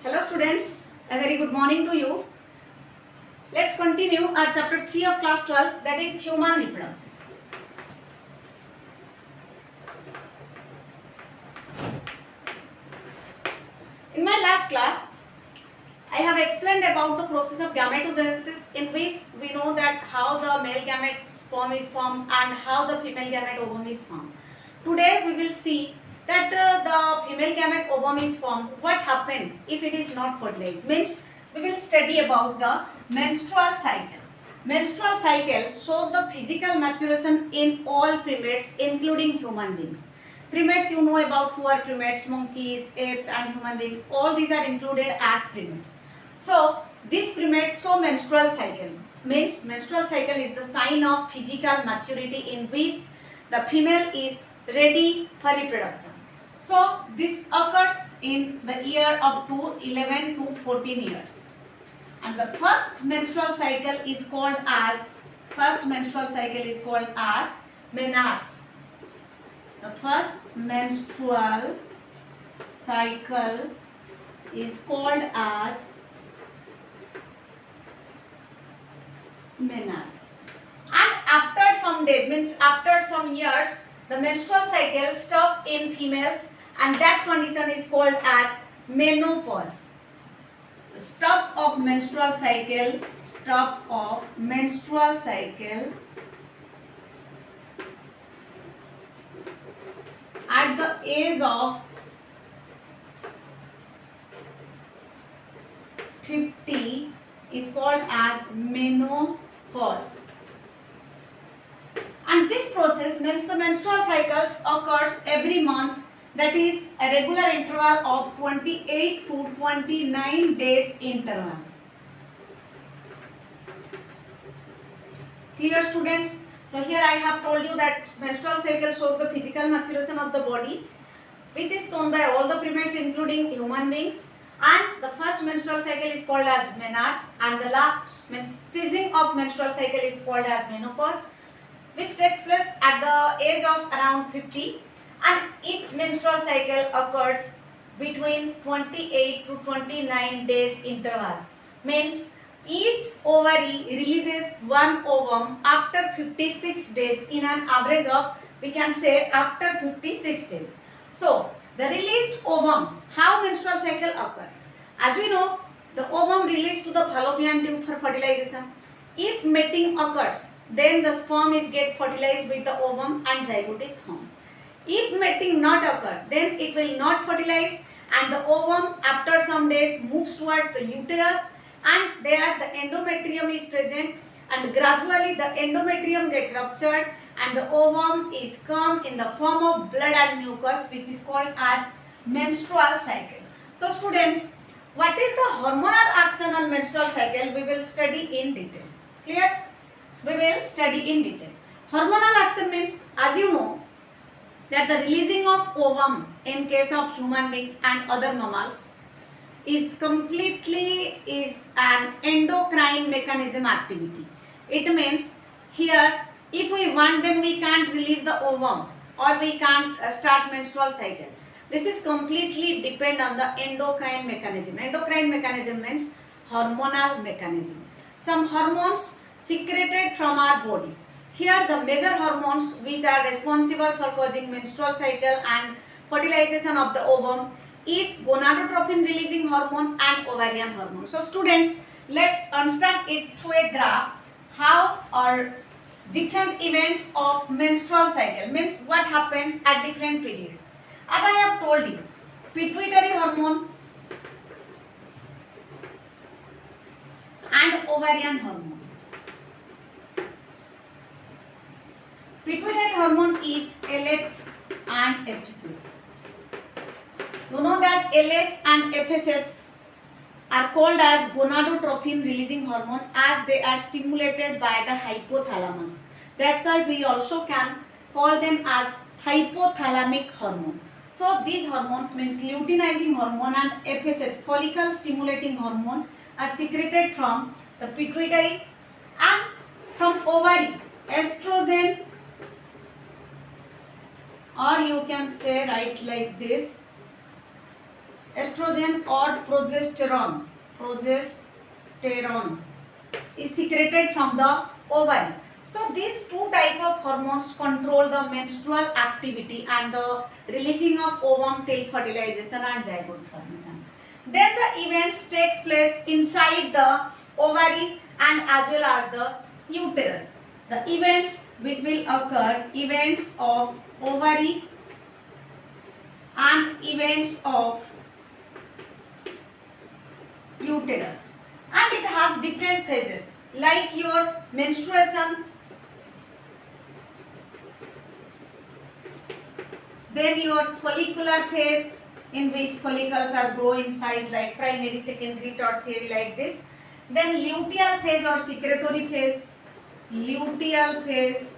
Hello students, a very good morning to you. Let's continue our chapter 3 of class 12, that is human reproduction. In my last class, I have explained about the process of gametogenesis, in which we know that how the male gamete sperm is formed and how the female gamete ovum is formed. Today we will see that the female gamete ovum is formed. What happens if it is not fertilized? Means we will study about the menstrual cycle. Menstrual cycle shows the physical maturation in all primates, including human beings. Primates, you know about who are primates: monkeys, apes and human beings. All these are included as primates. So these primates show menstrual cycle. Means menstrual cycle is the sign of physical maturity in which the female is ready for reproduction. So this occurs in the year of 11 to 14 years. And the first menstrual cycle is called as menarche. The first menstrual cycle is called as menarche. And after some days, means after some years, the menstrual cycle stops in females, and that condition is called as menopause. Stop of menstrual cycle at the age of 50 is called as menopause. And this process means the menstrual cycles occurs every month, that is a regular interval of 28 to 29 days interval. Clear students? So here I have told you that menstrual cycle shows the physical maturation of the body, which is shown by all the primates including human beings. And the first menstrual cycle is called as menarche, and the last ceasing of menstrual cycle is called as menopause, which takes place at the age of around 50, and each menstrual cycle occurs between 28 to 29 days interval. Means each ovary releases one ovum after 56 days, in an average of, we can say, after 56 days. So the released ovum, how menstrual cycle occur? As we know, the ovum released to the fallopian tube for fertilization. If mating occurs, then the sperm is get fertilized with the ovum and zygote is formed. If mating not occur, then it will not fertilize, and the ovum after some days moves towards the uterus, and there the endometrium is present, and gradually the endometrium gets ruptured and the ovum is come in the form of blood and mucus, which is called as menstrual cycle. So students, what is the hormonal action on menstrual cycle? We will study in detail. Clear? We will study in detail. Hormonal action means, as you know, that the releasing of ovum in case of human beings and other mammals is an endocrine mechanism activity. It means here, if we want, then we can't release the ovum or we can't start menstrual cycle. This is completely depend on the endocrine mechanism. Endocrine mechanism means hormonal mechanism. Some hormones secreted from our body. Here the major hormones which are responsible for causing menstrual cycle and fertilization of the ovum is gonadotropin releasing hormone and ovarian hormone. So students, let's understand it through a graph, how or different events of menstrual cycle, means what happens at different periods. As I have told you, pituitary hormone and ovarian hormone. Pituitary hormone is LH and FSH. You know that LH and FSH are called as gonadotropin releasing hormone, as they are stimulated by the hypothalamus. That's why we also can call them as hypothalamic hormone. So these hormones, means luteinizing hormone and FSH, follicle stimulating hormone, are secreted from the pituitary, and from ovary estrogen, or you can say right like this, estrogen or progesterone is secreted from the ovary. So these two type of hormones control the menstrual activity and the releasing of ovum till fertilization and zygote formation. Then the events takes place inside the ovary and as well as the uterus. The events which will occur, events of ovary and events of uterus, and it has different phases like your menstruation, then your follicular phase in which follicles are grow in size like primary, secondary, tertiary like this, then luteal phase or secretory phase, luteal phase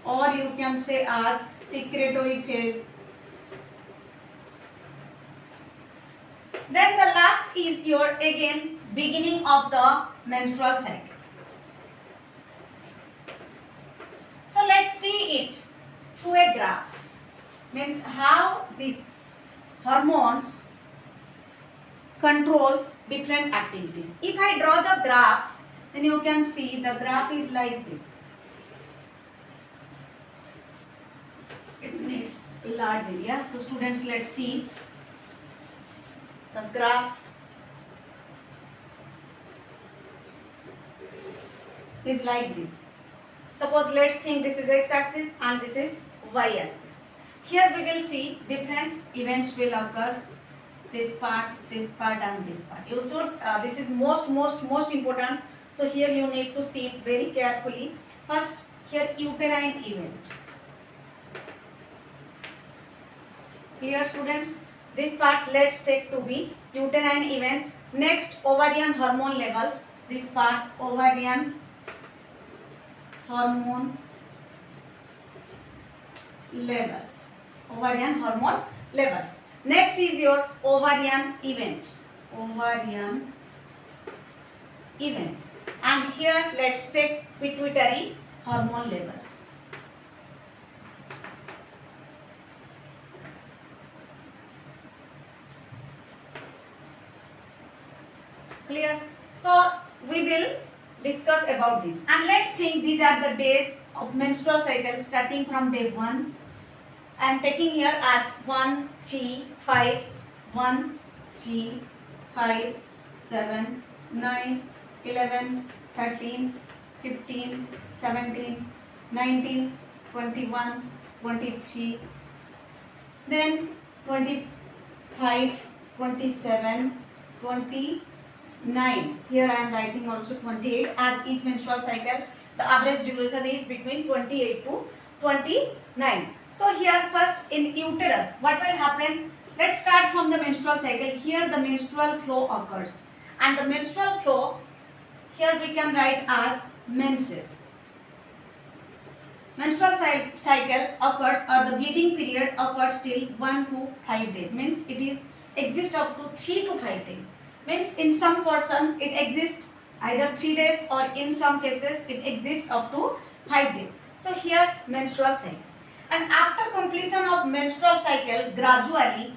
or you can say as secretory phase. Then the last is your again beginning of the menstrual cycle. So let's see it through a graph. Means how these hormones control different activities. If I draw the graph, then you can see the graph is like this. It needs large area. So students, let's see the graph is like this. Suppose let's think this is x-axis and this is y-axis. Here we will see different events will occur. This part and this part. You should, this is most important. So here you need to see it very carefully. First, here uterine event. Clear students? This part let's take to be uterine event. Next, ovarian hormone levels. This part ovarian hormone levels. Ovarian hormone levels. Next is your ovarian event. Ovarian event. And here let's take pituitary hormone levels. Clear? So we will discuss about this. And let's think these are the days of menstrual cycle starting from day 1. I am taking here as 1, 3, 5, 1, 3, 5, 7, 9, 11, 13, 15, 17, 19, 21, 23, then 25, 27, 29. Here I am writing also 28 as each menstrual cycle. The average duration is between 28 to 29. So here first in uterus, what will happen? Let's start from the menstrual cycle. Here the menstrual flow occurs. And the menstrual flow, here we can write as menses. Menstrual cycle occurs or the bleeding period occurs till 1 to 5 days. Means it is exists up to 3 to 5 days. Means in some person it exists either 3 days or in some cases it exists up to 5 days. So here menstrual cycle. And after completion of menstrual cycle, gradually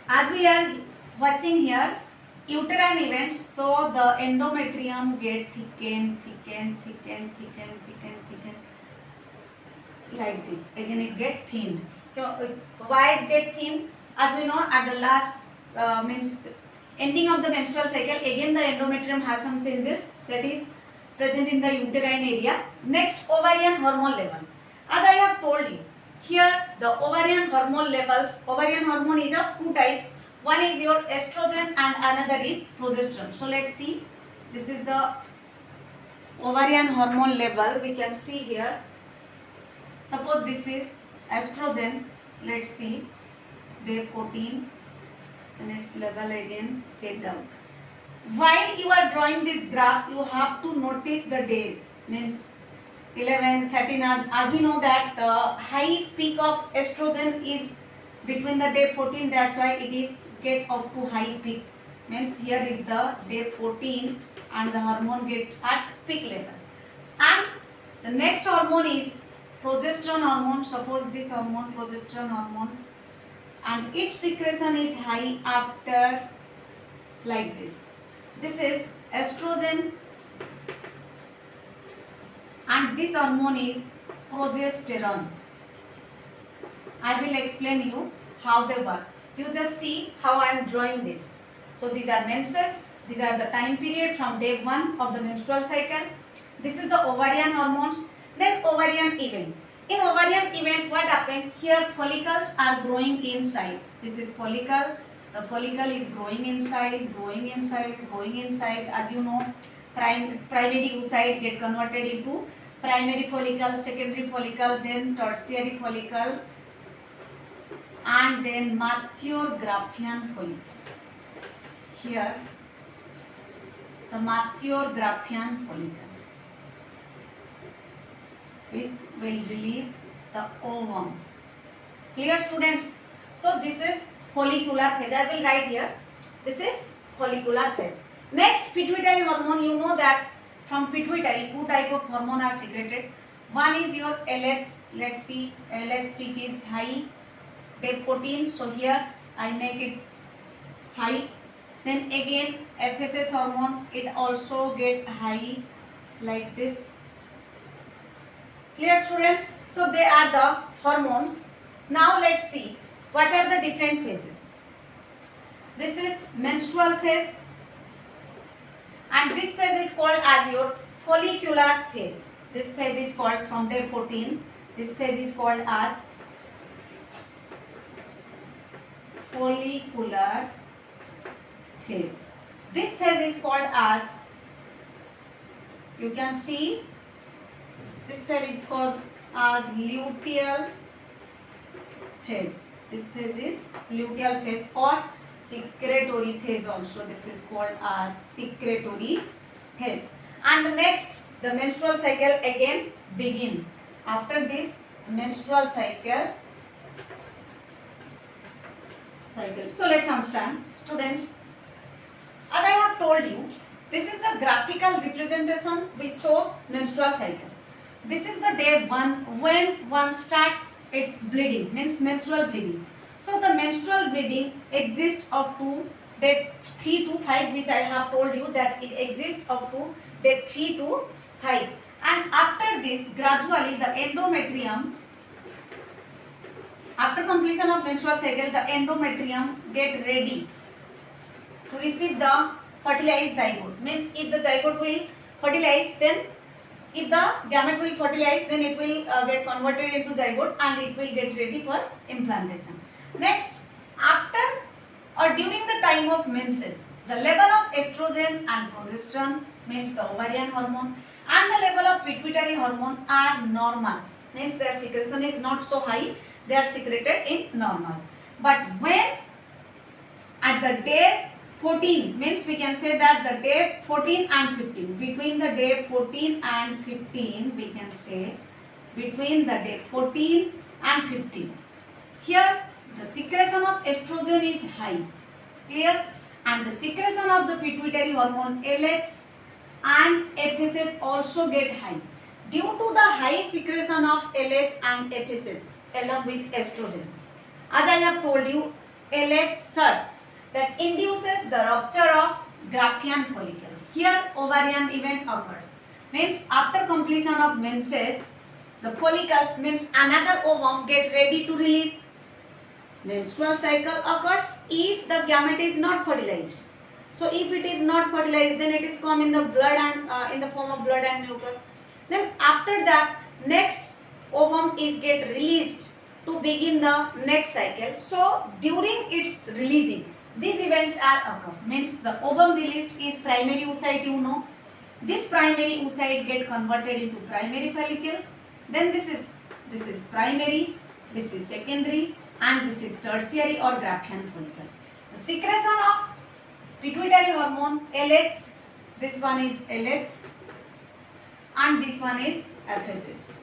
as we are watching here uterine events, so the endometrium get thicken like this. Again it get thinned. So why it get thin? As we know, at the last means ending of the menstrual cycle, again the endometrium has some changes that is present in the uterine area. Next, ovarian hormone levels. As I have told you, here the ovarian hormone levels, ovarian hormone is of two types. One is your estrogen and another is progesterone. So let's see, this is the ovarian hormone level. We can see here, suppose this is estrogen. Let's see, day 14 and its level again get down. While you are drawing this graph, you have to notice the days. Means 11, 13, as we know that the high peak of estrogen is between the day 14. That's why it is get up to high peak. Means here is the day 14 and the hormone get at peak level. And the next hormone is progesterone hormone. Suppose this hormone, progesterone hormone, and its secretion is high after like this. This is estrogen and this hormone is progesterone. I will explain you how they work. You just see how I am drawing this. So these are menses. These are the time period from day 1 of the menstrual cycle. This is the ovarian hormones. Then ovarian event. In ovarian event, what happens? Here follicles are growing in size. This is follicle. The follicle is growing in size, growing in size, growing in size. As you know, primary oocyte get converted into primary follicle, secondary follicle, then tertiary follicle, and then mature Graafian follicle. Here, the mature Graafian follicle. This will release the ovum. Clear, students? So this is follicular phase. I will write here. This is follicular phase. Next, pituitary hormone. You know that from pituitary, 2 type of hormone are secreted. One is your LH. Let's see, LH peak is high. Day 14. So here I make it high. Then again FSH hormone. It also get high like this. Clear, students? So they are the hormones. Now let's see what are the different phases. This is menstrual phase, and this phase is called as your follicular phase. This phase is called from day 14. This phase is called as follicular phase. This phase is called as, you can see, this phase is called as luteal phase. This phase is luteal phase or secretory phase also. This is called as secretory phase. And next, the menstrual cycle again begin. After this menstrual cycle. So let's understand, students. As I have told you, this is the graphical representation which shows menstrual cycle. This is the day 1 when one starts its bleeding, means menstrual bleeding. So the menstrual bleeding exists up to day 3 to 5, which I have told you that it exists up to day 3 to 5. And after this, gradually the endometrium, after completion of menstrual cycle, the endometrium get ready to receive the fertilized zygote. Means if the zygote will fertilize, then if the gamete will fertilize, then it will get converted into zygote and it will get ready for implantation. Next, after or during the time of menses, the level of estrogen and progesterone, means the ovarian hormone, and the level of pituitary hormone are normal. Means their secretion is not so high, they are secreted in normal. But when at the day 14, means we can say that the day 14 and 15, between the day 14 and 15, we can say between the day 14 and 15, here the secretion of estrogen is high. Clear? And the secretion of the pituitary hormone LH and FSH also get high. Due to the high secretion of LH and FSH along with estrogen, as I have told you, LH such that induces the rupture of Graafian follicle. Here ovarian event occurs. Means after completion of menses, the follicles, means another ovum, get ready to release. Menstrual cycle occurs if the gamete is not fertilized. So if it is not fertilized, then it is come in the blood and in the form of blood and mucus. Then after that, next ovum is get released to begin the next cycle. So during its releasing, these events are occur. Means the ovum released is primary oocyte, you know. This primary oocyte get converted into primary follicle. Then this is primary, this is secondary, and this is tertiary or Graafian follicle. The secretion of pituitary hormone LH, this one is LH and this one is FSH.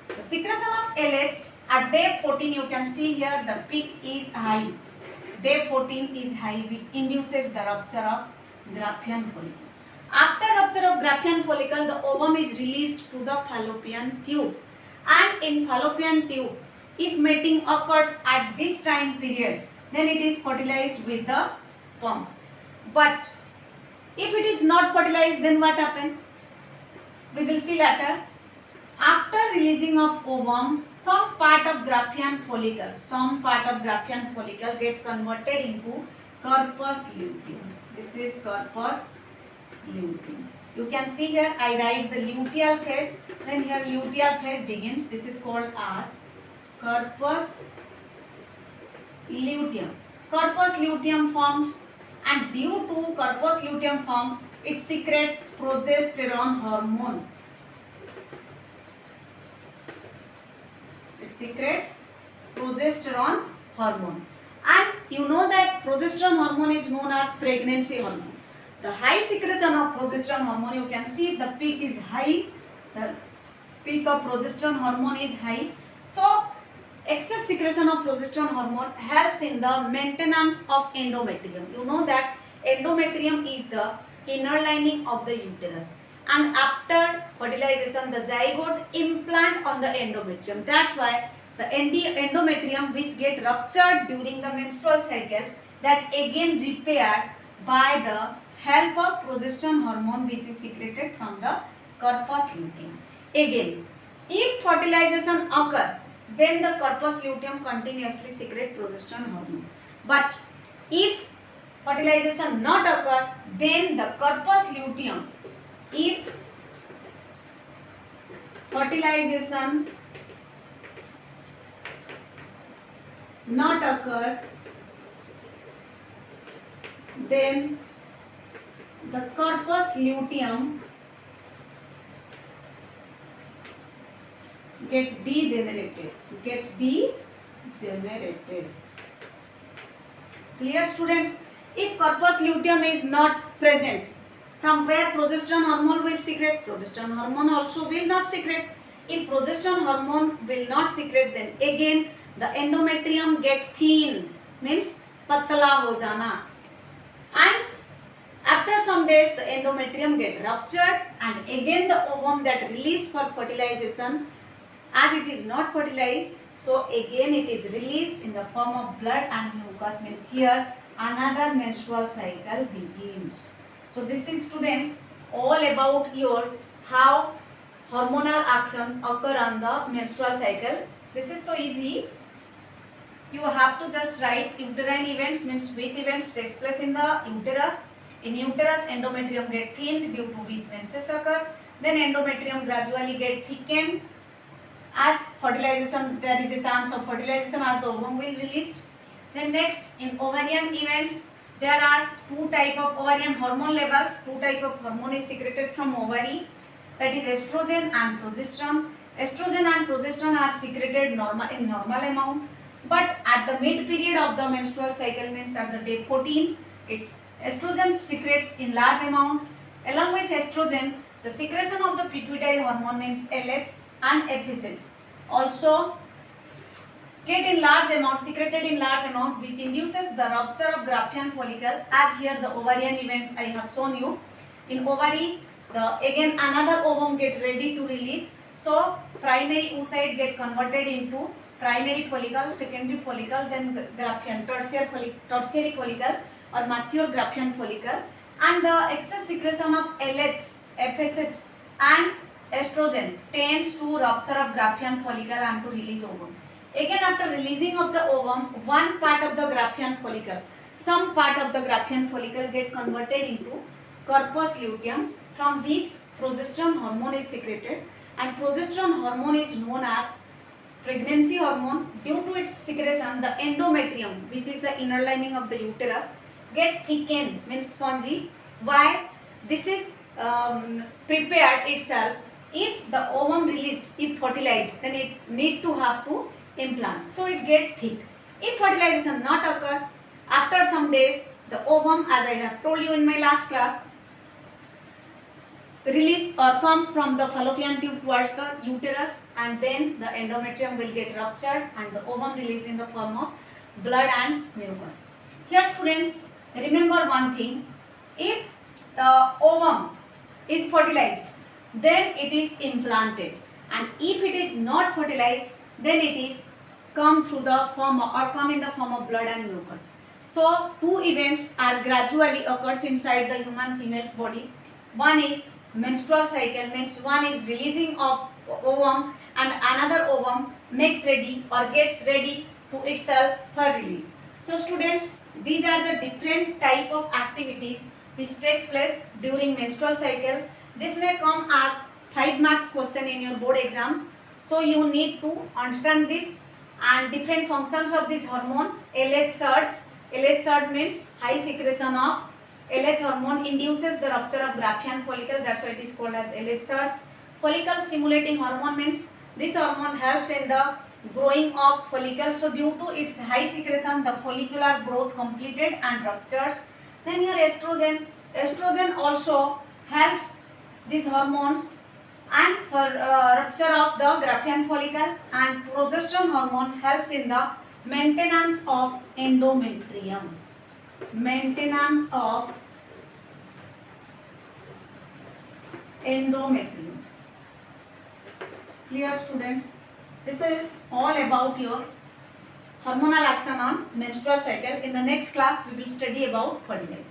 The secretion of LH at day 14, you can see here the peak is high. Day 14 is high, which induces the rupture of Graafian follicle. After rupture of Graafian follicle, the ovum is released to the fallopian tube. And in fallopian tube, if mating occurs at this time period, then it is fertilized with the sperm. But if it is not fertilized, then what happen? We will see later. After releasing of ovum, some part of Graafian follicle get converted into corpus luteum. This is corpus luteum. You can see here I write the luteal phase, then here luteal phase begins. This is called as corpus luteum. Corpus luteum formed, and due to corpus luteum form, it secretes progesterone hormone. It secretes progesterone hormone, and you know that progesterone hormone is known as pregnancy hormone. The high secretion of progesterone hormone, you can see the peak is high, the peak of progesterone hormone is high. So excess secretion of progesterone hormone helps in the maintenance of endometrium. You know that endometrium is the inner lining of the uterus, and after fertilization the zygote implant on the endometrium. That's why the endometrium which get ruptured during the menstrual cycle, that again repaired by the help of progesterone hormone which is secreted from the corpus luteum. Again, if fertilization occur, then the corpus luteum continuously secrete progesterone hormone. But if fertilization not occur, then the corpus luteum, if fertilization not occur, then the corpus luteum get degenerated. Clear, students? If corpus luteum is not present, from where progesterone hormone will secrete? Progesterone hormone also will not secrete. If progesterone hormone will not secrete, then again the endometrium get thin, means patla ho jana, and after some days the endometrium get ruptured, and again the ovum that released for fertilization, as it is not fertilized, so again it is released in the form of blood and mucus, means here another menstrual cycle begins. So this is, students, all about your how hormonal action occur on the menstrual cycle. This is so easy. You have to just write uterine events, means which events takes place in the uterus. In uterus, endometrium get thinned due to which menses occur. Then endometrium gradually get thickened. As fertilization, there is a chance of fertilization as the ovum will released. Then next, in ovarian events, there are two type of ovarian hormone levels. Two type of hormone is secreted from ovary, that is estrogen and progesterone. Estrogen and progesterone are secreted in normal amount, but at the mid period of the menstrual cycle, means at the day 14, its estrogen secretes in large amount. Along with estrogen, the secretion of the pituitary hormone, means LH and FSH, also get in large amount, secreted in large amount, which induces the rupture of Graafian follicle. As here the ovarian events I have shown you. In ovary, the again another ovum get ready to release. So primary oocyte get converted into primary follicle, secondary follicle, then Graafian, tertiary follicle or mature Graafian follicle, and the excess secretion of LH, FSH and estrogen tends to rupture of Graafian follicle and to release ovum. Again, after releasing of the ovum, one part of the Graafian follicle, some part of the Graafian follicle get converted into corpus luteum, from which progesterone hormone is secreted, and progesterone hormone is known as pregnancy hormone. Due to its secretion, the endometrium, which is the inner lining of the uterus, get thickened, means spongy. Why? This is prepared itself. If the ovum released, if fertilized, then it need to have to implant, so it get thick. If fertilization not occur, after some days the ovum, as I have told you in my last class, release or comes from the fallopian tube towards the uterus, and then the endometrium will get ruptured and the ovum released in the form of blood and mucus. Here, students, remember one thing: if the ovum is fertilized, then it is implanted, and if it is not fertilized, then it is come through the form or come in the form of blood and mucus. So two events are gradually occurs inside the human female's body. One is menstrual cycle, means one is releasing of ovum and another ovum makes ready or gets ready to itself for release. So students, these are the different type of activities which takes place during menstrual cycle. This may come as 5 marks question in your board exams. So you need to understand this and different functions of this hormone. LH surge. LH surge means high secretion of LH hormone induces the rupture of Graafian follicle. That's why it is called as LH surge. Follicle stimulating hormone means this hormone helps in the growing of follicles. So due to its high secretion, the follicular growth completed and ruptures. Then your estrogen. Estrogen also helps these hormones and for rupture of the Graafian follicle, and progesterone hormone helps in the maintenance of endometrium. Maintenance of endometrium. Clear students? This is all about your hormonal action on menstrual cycle. In the next class we will study about fertilization.